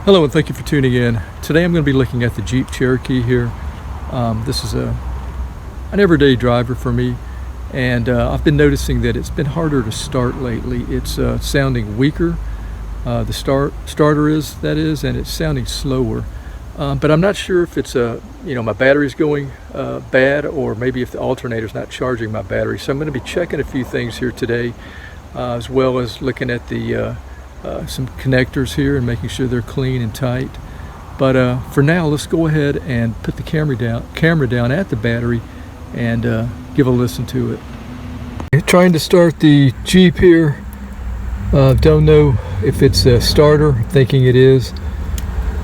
Hello and thank you for tuning in. Today I'm going to be looking at the Jeep Cherokee here. This is an everyday driver for me, and I've been noticing that it's been harder to start lately. It's sounding weaker, the starter is, and it's sounding slower. But I'm not sure if it's my battery's going bad, or maybe if the alternator's not charging my battery. So I'm going to be checking a few things here today, as well as looking at the some connectors here and making sure they're clean and tight. But for now, let's go ahead and put the camera down at the battery and give a listen to it. Trying to start the Jeep here. Don't know if it's a starter. I'm thinking it is.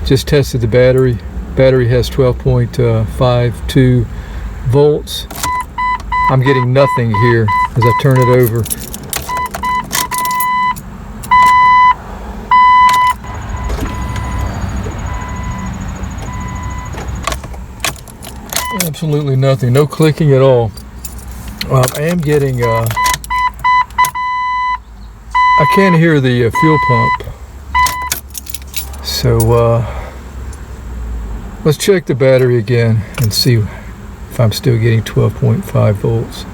Just tested the battery. Battery has 12.52 volts. I'm getting nothing here as I turn it over. Absolutely nothing, no clicking at all. I am getting, I can hear the fuel pump. So let's check the battery again and see if I'm still getting 12.5 volts.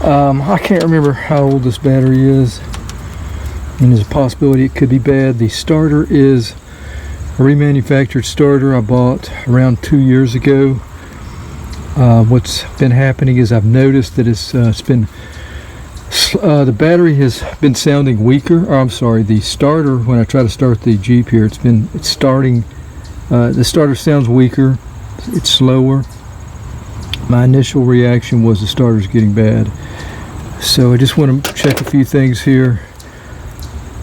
I can't remember how old this battery is. I mean, there's a possibility it could be bad. The starter is a remanufactured starter I bought around 2 years ago. What's been happening is I've noticed that the battery has been sounding weaker. Or I'm sorry, the starter, when I try to start the Jeep here, it's starting. The starter sounds weaker. It's slower. My initial reaction was the starter's getting bad. So I just want to check a few things here.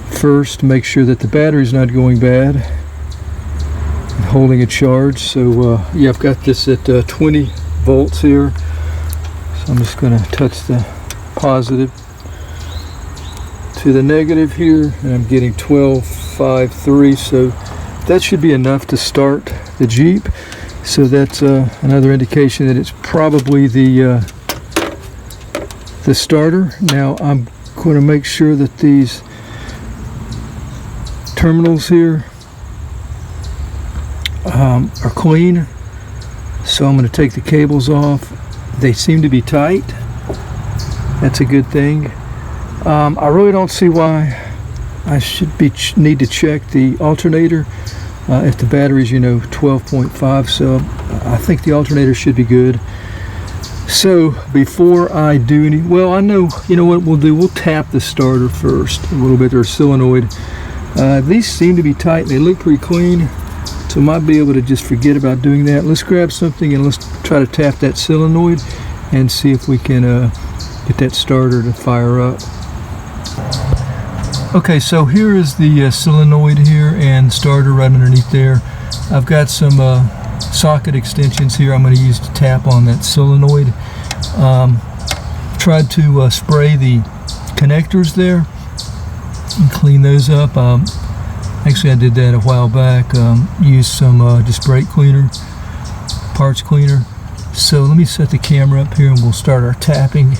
First, make sure that the battery's not going bad. Holding a charge. So yeah, I've got this at 20 volts here. So I'm just going to touch the positive to the negative here, and I'm getting 12.53. So that should be enough to start the Jeep. So that's another indication that it's probably the starter. Now I'm going to make sure that these terminals here are clean. So I'm going to take the cables off. They seem to be tight. That's a good thing. I really don't see why I should need to check the alternator if the battery's 12.5. So I think the alternator should be good. So before I do I know, what we'll do, we'll tap the starter first a little bit, or solenoid. These seem to be tight. They look pretty clean. So I might be able to just forget about doing that. Let's grab something and let's try to tap that solenoid and see if we can get that starter to fire up. Okay, so here is the solenoid here and starter right underneath there. I've got some socket extensions here I'm going to use to tap on that solenoid. Tried to spray the connectors there and clean those up. Actually, I did that a while back. Used some just brake cleaner, parts cleaner. So let me set the camera up here and we'll start our tapping.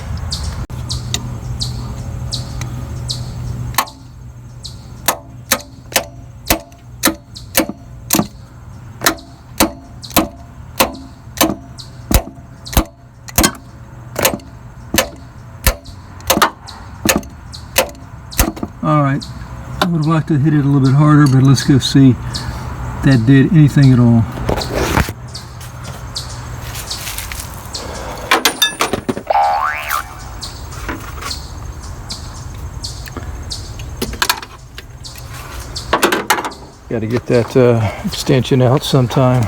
All right. I would have liked to hit it a little bit harder, but let's go see if that did anything at all. Got to get that extension out sometime.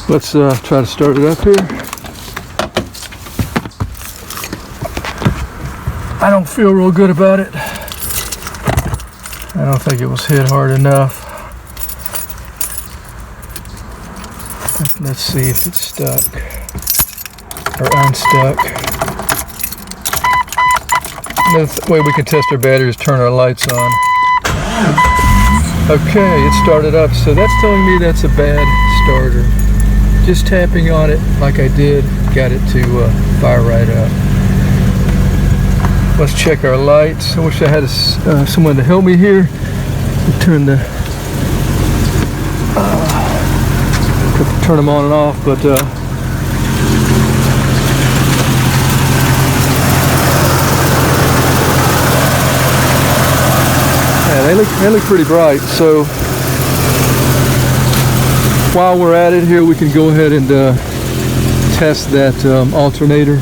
Let's try to start it up here. I don't feel real good about it. I don't think it was hit hard enough. Let's see if it's stuck or unstuck. Another way we can test our battery is turn our lights on. Okay, it started up, so that's telling me that's a bad starter. Just tapping on it like I did got it to fire right up. Let's check our lights. I wish I had someone to help me here. Turn the turn them on and off, but yeah, they look pretty bright. So while we're at it here, we can go ahead and test that alternator.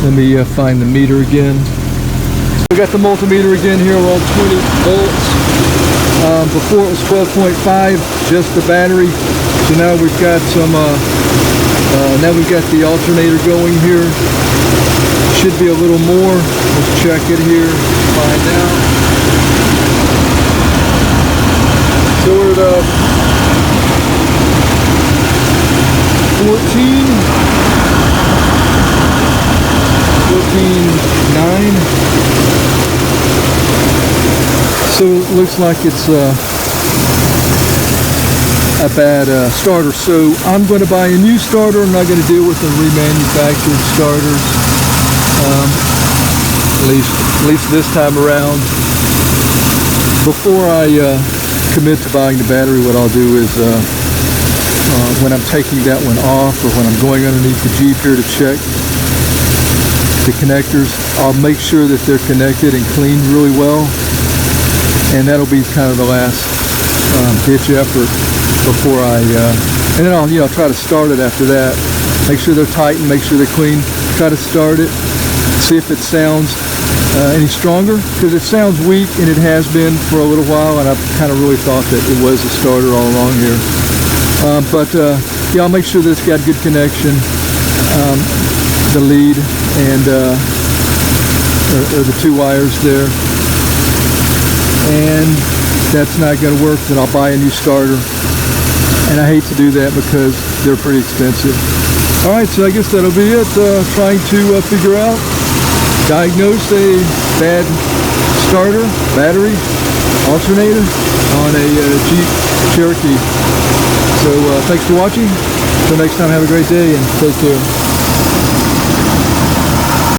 Let me find the meter again. We got the multimeter again here. We're on 20 volts. Before it was 12.5, just the battery. So now we've got some. Now we've got the alternator going here. Should be a little more. Let's check it here. Find out. So we're at 14.9. So it looks like it's a bad starter. So I'm going to buy a new starter. I'm not going to deal with the remanufactured starters, at least this time around. Before I commit to buying the battery, what I'll do is when I'm taking that one off, or when I'm going underneath the Jeep here to check the connectors, I'll make sure that they're connected and cleaned really well. And that'll be kind of the last ditch effort before I, and then I'll try to start it after that. Make sure they're tight and make sure they're clean. Try to start it, see if it sounds any stronger, because it sounds weak, and it has been for a little while, and I've kind of really thought that it was a starter all along here. Yeah, I'll make sure that it's got good connection, the lead and or the two wires there. And that's not going to work, then I'll buy a new starter. And I hate to do that because they're pretty expensive. Alright, so I guess that'll be it. Trying to figure out, diagnose a bad starter, battery, alternator on a Jeep Cherokee. So thanks for watching. Until next time, have a great day and take care.